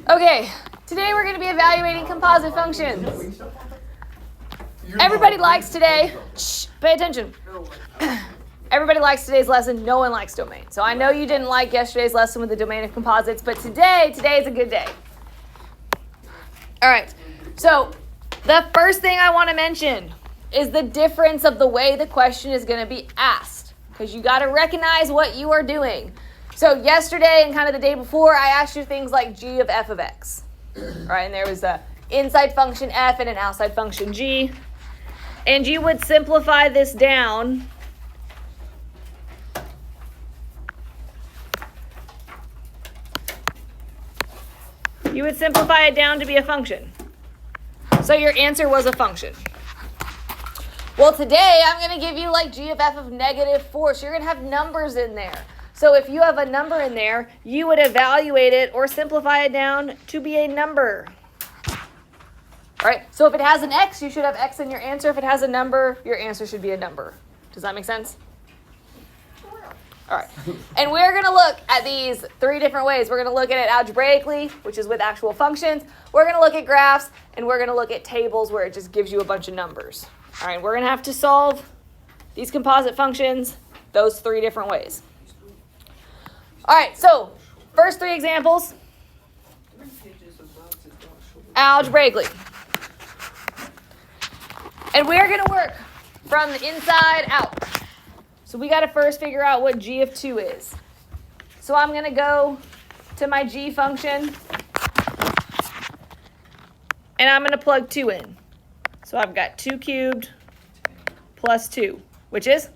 Okay, today we're going to be evaluating composite functions. Everybody likes today. Shh, pay attention. Everybody likes today's lesson. No one likes domain. So I know you didn't like yesterday's lesson with the domain of composites, but today is a good day. All right, so the first thing I want to mention is the difference of the way the question is going to be asked, because you got to recognize what you are doing. So yesterday and kind of the day before, I asked you things like g of f of x. All right, and there was an inside function f and an outside function g. And you would simplify this down to be a function. So your answer was a function. Well, today I'm going to give you like g of f of -4. So you're going to have numbers in there. So if you have a number in there, you would evaluate it or simplify it down to be a number. All right, so if it has an x, you should have x in your answer. If it has a number, your answer should be a number. Does that make sense? All right, and we're going to look at these three different ways. We're going to look at it algebraically, which is with actual functions. We're going to look at graphs, and we're going to look at tables where it just gives you a bunch of numbers. All right, we're going to have to solve these composite functions those three different ways. All right, so first three examples, algebraically. And we're going to work from the inside out. So we got to first figure out what g of 2 is. So I'm going to go to my g function, and I'm going to plug 2 in. So I've got 2 cubed plus 2, which is?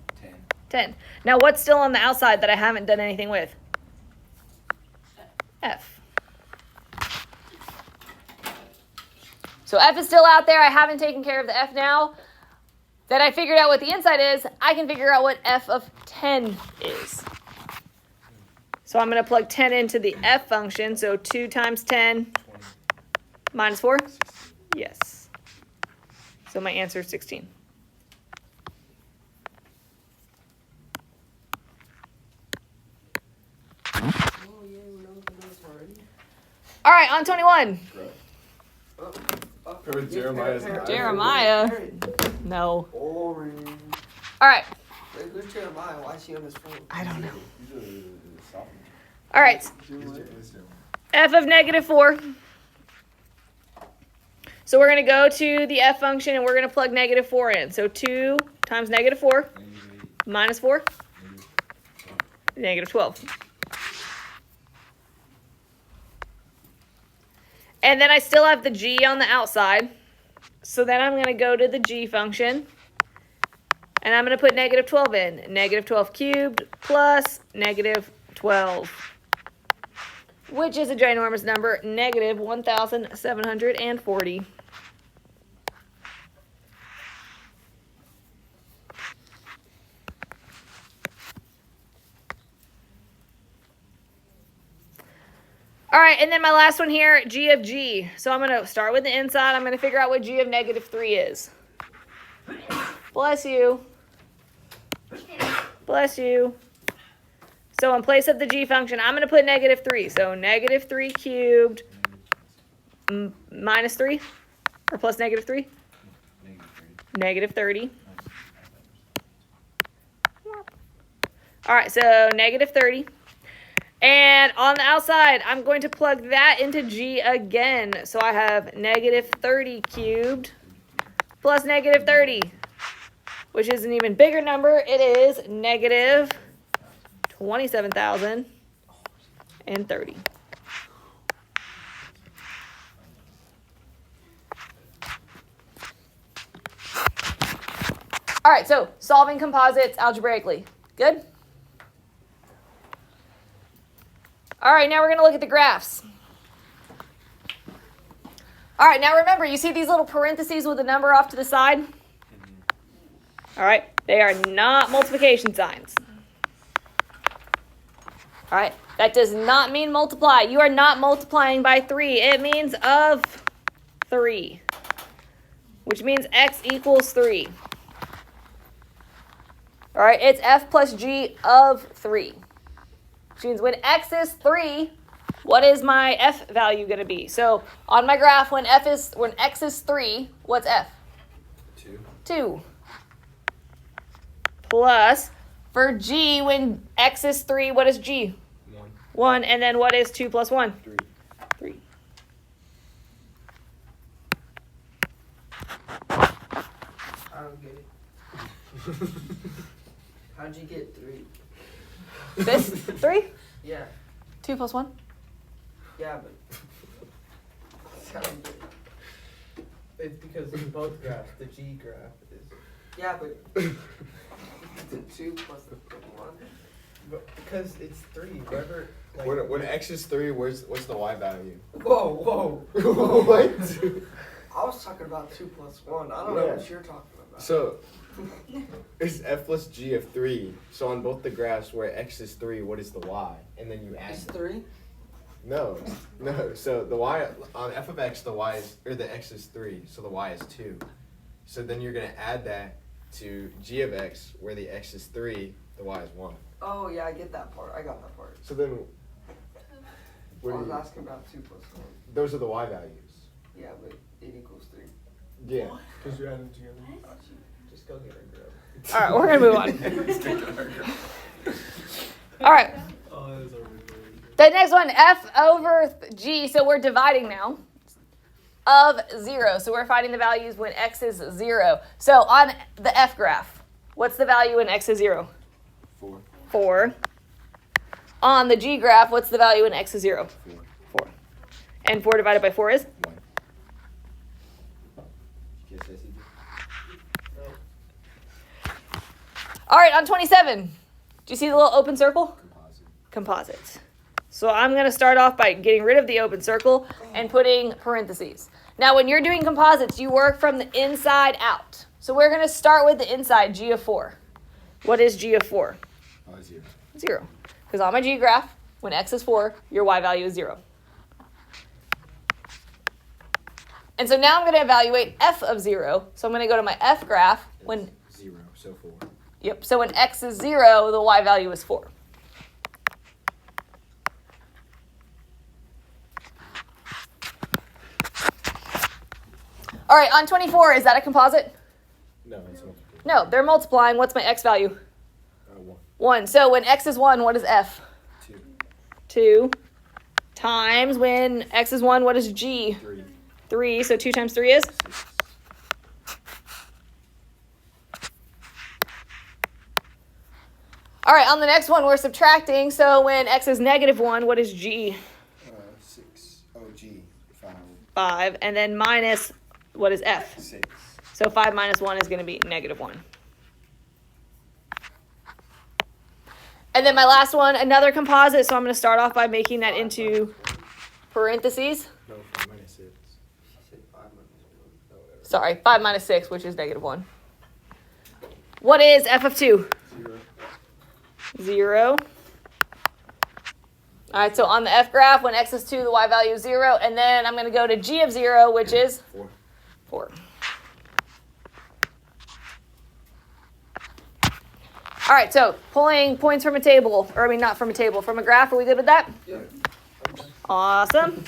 10. Now what's still on the outside that I haven't done anything with? F. So F is still out there. I haven't taken care of the F now. That I figured out what the inside is, I can figure out what f of 10 is. So I'm going to plug 10 into the f function. So 2 times 10 minus 4? Yes. So my answer is 16. All right, on 21. Jeremiah. No. Boring. All right. Who's Jeremiah? Why is he on his phone? I don't know. All right. F of -4. So we're going to go to the f function and we're going to plug -4 in. So 2 times -4 minus 4, -12. And then I still have the g on the outside. So then I'm going to go to the g function. And I'm going to put -12 in. -12 cubed plus -12. Which is a ginormous number, -1,740. All right, and then my last one here, g of g. So I'm going to start with the inside. I'm going to figure out what g of -3 is. Bless you. Bless you. So in place of the g function, I'm going to put -3. So -3 cubed minus 3, or plus -3? -30. All right, so -30. And on the outside, I'm going to plug that into g again. So I have -30 cubed plus -30, which is an even bigger number. It is -27,030. All right, so solving composites algebraically. Good? All right, now we're going to look at the graphs. All right, now remember, you see these little parentheses with a number off to the side? All right, they are not multiplication signs. All right, that does not mean multiply. You are not multiplying by 3. It means of 3, which means x equals 3. All right, it's f plus g of 3. Which means when x is 3, what is my f value going to be? So on my graph, when x is 3, what's f? 2. 2. Plus, for g, when x is 3, what is g? 1. 1. And then what is 2 plus 1? 3. 3. I don't get it. How'd you get 3? This? 3? Yeah. 2 plus 1? Yeah, but. I don't get it. It's because in both graphs, the G graph is. Yeah, but. The 2 plus the 1. But because it's 3, whatever. Like, When x is 3, what's the y value? Whoa. What? I was talking about 2 plus 1. I don't know Yeah. what you're talking about. So, it's f plus g of 3. So on both the graphs where x is 3, what is the y? And then you add It's them. 3? No. So the y on f of x, the y is, or the x is 3, so the y is 2. So then you're gonna add that to g of x, where the x is 3, the y is 1. Oh, yeah, I get that part. I got that part. So then, I what do was you, asking about 2 plus 1. those are the y values. Yeah, but it equals 3. Yeah. Because you add them together. Just go get a grub. All right, we're going to move on. All right. Oh, that is over. The next one, f over g. So we're dividing now. Of 0. So we're finding the values when x is 0. So on the f graph, what's the value when x is 0? 4. 4. On the g graph, what's the value when x is 0? 4. 4. And 4 divided by 4 is? 1. You guess that's easy? All right, on 27. Do you see the little open circle? Composite. Composite. So I'm going to start off by getting rid of the open circle and putting parentheses. Now, when you're doing composites, you work from the inside out. So we're going to start with the inside, g of 4. What is g of 4? 0. 0. Because on my g graph, when x is 4, your y value is 0. And so now I'm going to evaluate f of 0. So I'm going to go to my f graph. When 0, so 4. Yep. So when x is 0, the y value is 4. All right, on 24, is that a composite? No, it's multiple. No, they're multiplying. What's my x value? 1. 1. So when x is 1, what is f? 2. 2 times when x is 1, what is g? 3. 3. So 2 times 3 is? 6. All right, on the next one, we're subtracting. So when x is negative 1, what is g? 6. Oh, G. 5. 5. And then minus, what is f? 6. So 5 minus 1 is going to be negative 1. And then my last one, another composite. So I'm going to start off by making that into parentheses. No, 5 minus 6. I said 5 minus 1. No, whatever. Sorry, 5 minus 6, which is negative 1. What is f of 2? 0. 0. All right, so on the f graph, when x is 2, the y value is 0. And then I'm going to go to g of 0, which is 4. 4. All right, so pulling points from a table, or I mean not from a table, from a graph. Are we good with that? Yeah. Awesome.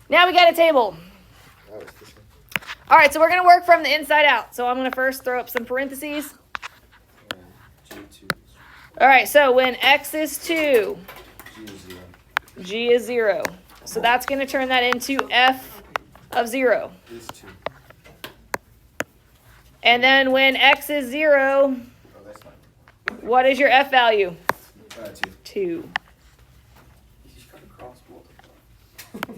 Now we got a table. Oh, it's this one. All right, so we're going to work from the inside out. So I'm going to first throw up some parentheses. G2. All right, so when x is 2, G is 0. g is 0. So that's going to turn that into f of 0. Is 2. And then when x is 0, Oh, that's fine. what is your f value? 2. 2. You just got to cross multiply.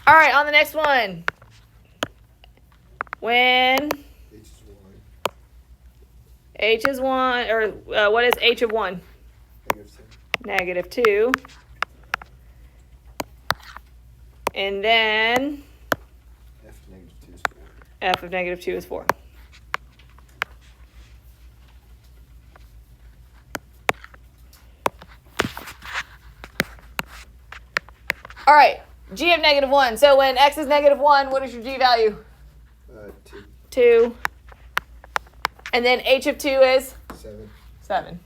All right, on the next one. When H is 1. h is 1, or what is h of 1? Negative 2. Negative 2. And then F negative 2 is 4. f of negative 2 is 4. All right, g of negative 1. So when x is negative 1, what is your g value? 2. 2. And then h of 2 is 7. 7.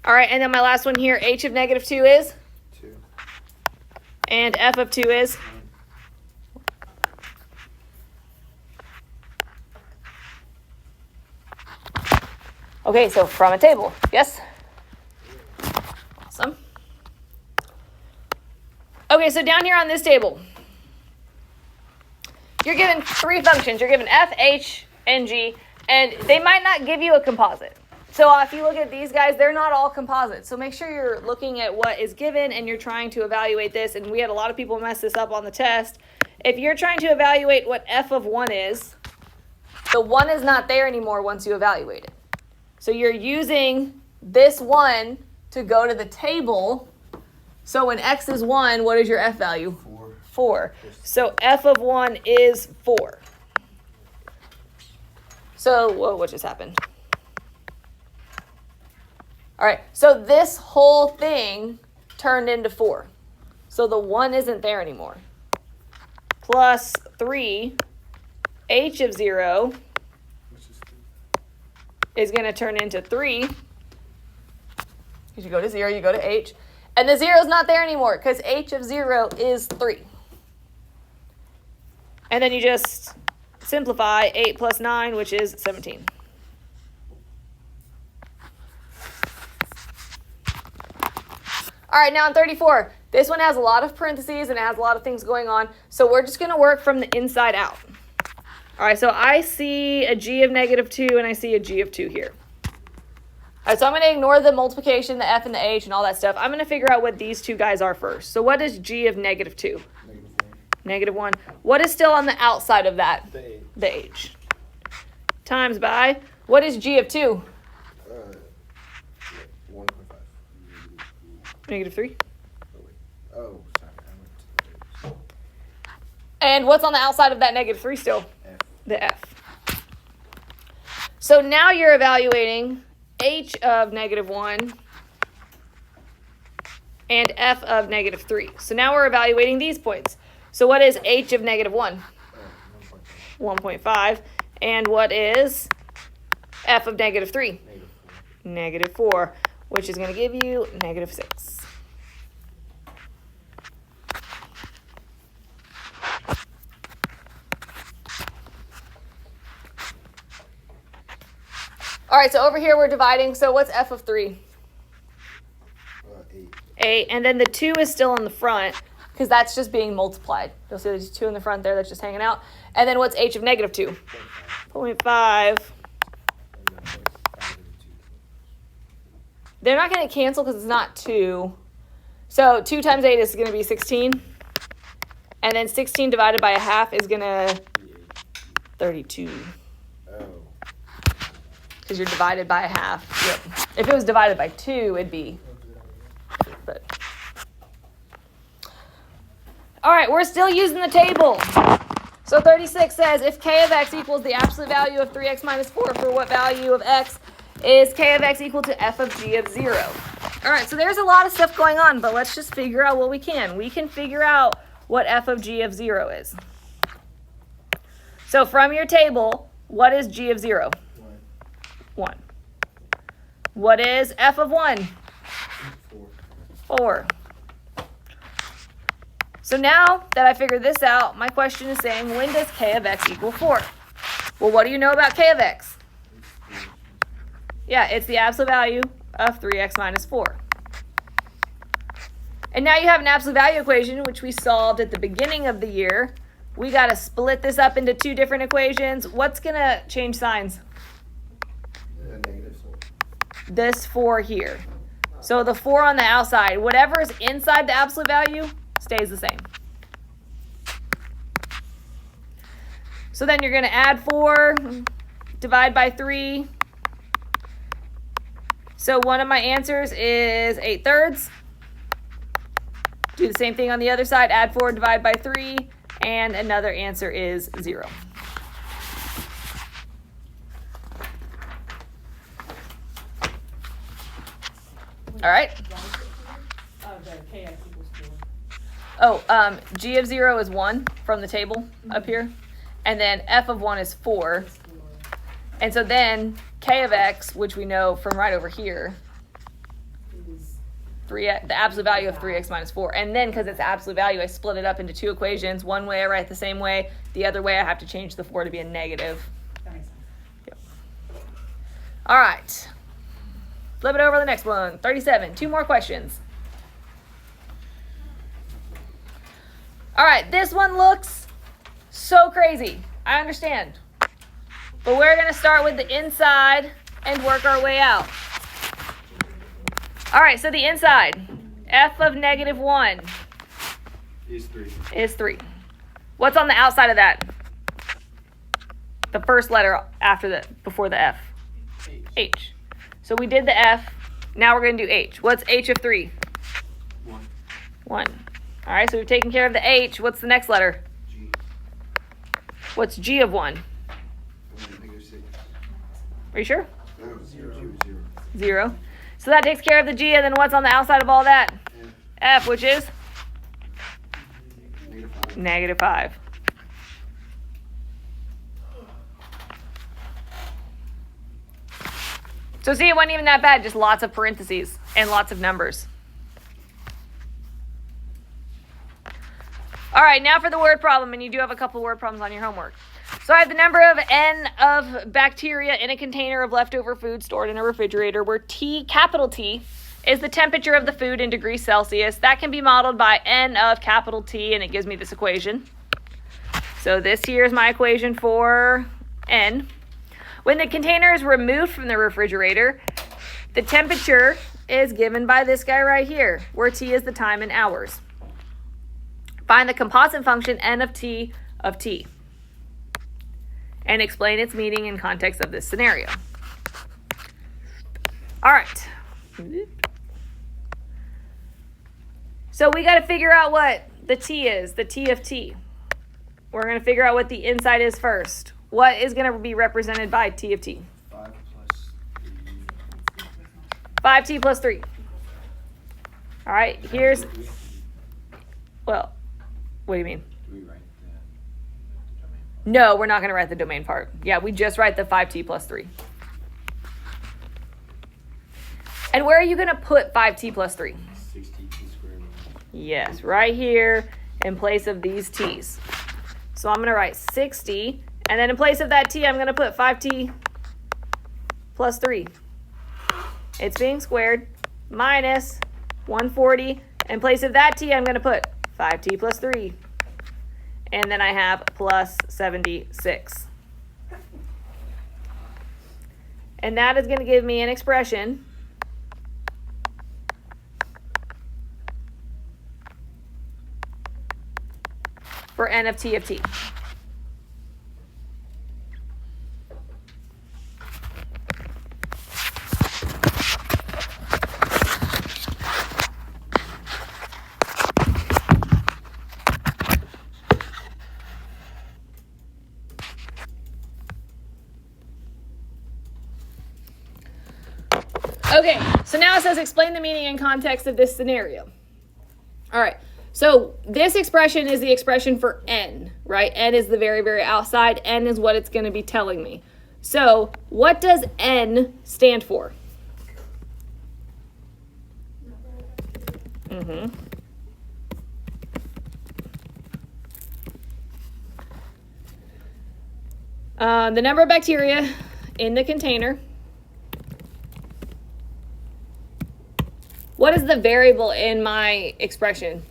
All right, and then my last one here, h of negative 2 is? 2. And f of 2 is? Okay, so from a table. Yes? Awesome. Okay, so down here on this table, you're given 3 functions. You're given f, h, and g, and they might not give you a composite. So if you look at these guys, they're not all composites. So make sure you're looking at what is given and you're trying to evaluate this. And we had a lot of people mess this up on the test. If you're trying to evaluate what f of 1 is, the 1 is not there anymore once you evaluate it. So you're using this 1 to go to the table. So when x is 1, what is your f value? 4. 4. So f of 1 is 4. So, whoa, what just happened? All right, so this whole thing turned into 4. So the 1 isn't there anymore. Plus 3, h of 0 is going to turn into 3. Because you go to 0, you go to h. And the 0 is not there anymore because h of 0 is 3. And then you just simplify 8 plus 9, which is 17. All right, now in 34, this one has a lot of parentheses and it has a lot of things going on. So we're just going to work from the inside out. All right, so I see a g of negative 2 and I see a g of 2 here. All right, so I'm going to ignore the multiplication, the f and the h and all that stuff. I'm going to figure out what these two guys are first. So what is g of negative 2? Negative 1. What is still on the outside of that? The h. Times by, what is g of 2? 1.5. Negative 3. Oh, sorry. And what's on the outside of that negative 3 still? F. The f. So now you're evaluating h of negative 1 and f of negative 3. So now we're evaluating these points. So what is h of negative 1? 1.5. And what is f of negative 3? Negative 4, which is going to give you negative 6. All right, so over here we're dividing. So what's f of 3? 8. 8. And then the 2 is still in the front because that's just being multiplied. You'll see there's 2 in the front there that's just hanging out. And then what's h of negative 2? 0.5. They're not going to cancel because it's not 2. So 2 times 8 is going to be 16. And then 16 divided by a half is going to 32. Oh. Because you're divided by a half. Yep. If it was divided by 2, it'd be. But. All right, we're still using the table. So 36 says if k of x equals the absolute value of 3x minus 4, for what value of x is k of x equal to f of g of 0? All right, so there's a lot of stuff going on, but let's just figure out what we can. We can figure out what f of g of 0 is. So from your table, what is g of 0? 1. What is f of 1? 4. So now that I figured this out, my question is saying, when does k of x equal 4? Well, what do you know about k of x? Yeah, it's the absolute value of 3x minus 4. And now you have an absolute value equation, which we solved at the beginning of the year. We got to split this up into 2 different equations. What's going to change signs? This 4 here. So the 4 on the outside, whatever is inside the absolute value stays the same. So then you're going to add 4, divide by 3. So one of my answers is 8/3. Do the same thing on the other side, add 4, divide by 3, and another answer is 0. All right. Oh, g of 0 is 1 from the table up here. And then f of 1 is 4. And so then k of x, which we know from right over here, the absolute value of 3x minus 4. And then because it's absolute value, I split it up into two equations. One way I write the same way. The other way I have to change the 4 to be a negative. That makes sense. Yep. All right. Flip it over to the next one. 37. 2 more questions. All right. This one looks so crazy. I understand. But we're going to start with the inside and work our way out. All right, so the inside, f of negative 1 is 3. What's on the outside of that? The first letter before the f. H. So we did the f. Now we're going to do h. What's h of 3? 1. All right, so we've taken care of the h. What's the next letter? G. What's g of 1? Are you sure? 0. So that takes care of the g, and then what's on the outside of all that? F, which is? Negative 5. So see, it wasn't even that bad, just lots of parentheses and lots of numbers. All right, now for the word problem, and you do have a couple word problems on your homework. So I have the number of N of bacteria in a container of leftover food stored in a refrigerator where T, capital T, is the temperature of the food in degrees Celsius. That can be modeled by N of capital T, and it gives me this equation. So this here is my equation for N. When the container is removed from the refrigerator, the temperature is given by this guy right here, where T is the time in hours. Find the composite function N of T and explain its meaning in context of this scenario. All right. So we got to figure out what the T is, the T of T. We're going to figure out what the inside is first. What is going to be represented by T of T? 5T plus 3. All right, here's, well, what do you mean? No, we're not going to write the domain part. Yeah, we just write the 5T plus 3. And where are you going to put 5T plus 3? 60 T squared. Yes, right here in place of these T's. So I'm going to write 60, and then in place of that T, I'm going to put 5T plus 3. It's being squared minus 140. In place of that T, I'm going to put 5T plus 3. And then I have plus 76. And that is going to give me an expression for N of T of T. Okay, so now it says explain the meaning and context of this scenario. All right, so this expression is the expression for N, right? N is the very, very outside. N is what it's going to be telling me. So what does N stand for? The number of bacteria in the container. What is the variable in my expression?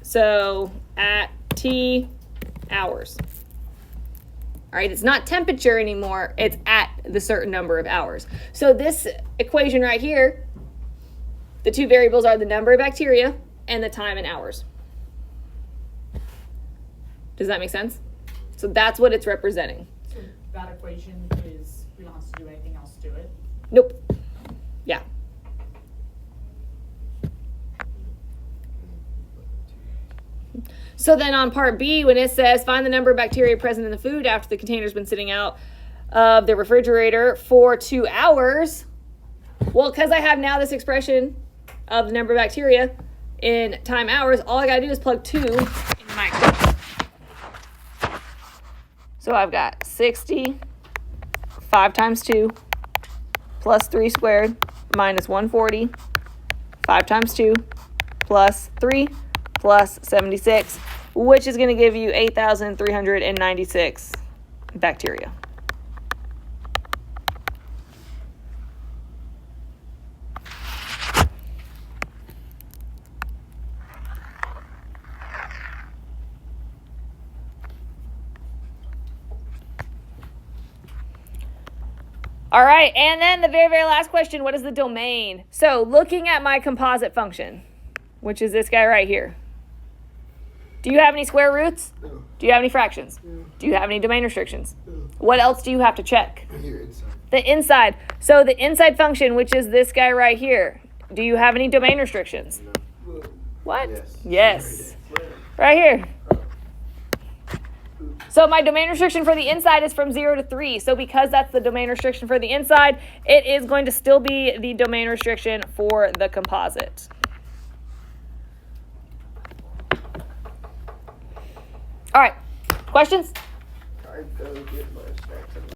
So at T hours. All right, it's not temperature anymore. It's at the certain number of hours. So this equation right here, the two variables are the number of bacteria and the time in hours. Does that make sense? So that's what it's representing. So that equation is, we don't have to do anything else to it. Nope. Yeah. So then on part B, when it says find the number of bacteria present in the food after the container's been sitting out of the refrigerator for 2 hours, well, because I have now this expression of the number of bacteria in time hours, all I got to do is plug 2 into my equation. So I've got 60, 5 times 2, plus 3 squared, minus 140, 5 times 2 plus 3 plus 76, which is going to give you 8,396 bacteria. All right, and then the very, very last question, what is the domain? So looking at my composite function, which is this guy right here. Do you have any square roots? No. Do you have any fractions? No. Do you have any domain restrictions? No. What else do you have to check? Here inside. The inside. So the inside function, which is this guy right here. Do you have any domain restrictions? Well, What? Yes. Yes. where? Right here. So my domain restriction for the inside is from 0 to 3. So because that's the domain restriction for the inside, it is going to still be the domain restriction for the composite. All right. Questions? I don't get my